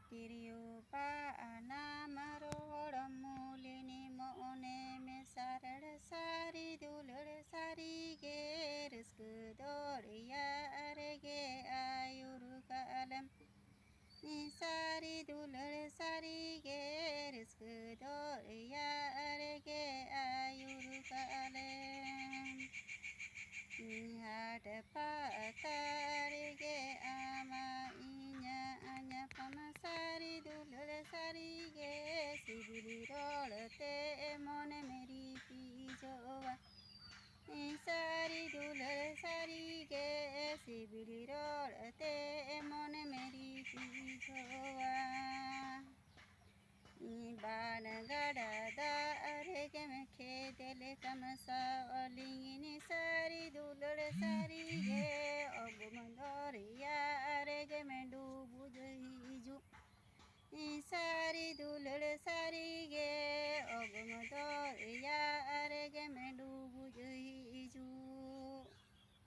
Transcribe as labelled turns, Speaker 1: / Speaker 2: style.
Speaker 1: तिरियो पाना मरोड़ मूलिनी मोने में सारड़ सारी दुलड़ सारी गे रिस्क दौड़िया रे गे आयुर कालम सारी दुलड़ सारी गे रिस्क दौड़िया रे गे आयुर कालम हाट पातारे गे आमा इnya anya pama sari dulur sari ge sibili rolate mon meri pijowa sari dulur sari ge sibili rolate mon meri pijowa बाण गड़ा दारे के में खेदल कमसा अलिंगिनी सारी दुलड़ सारी गे अगुम दरिया रे गे में डूबू जू सारी दुलड़ सारी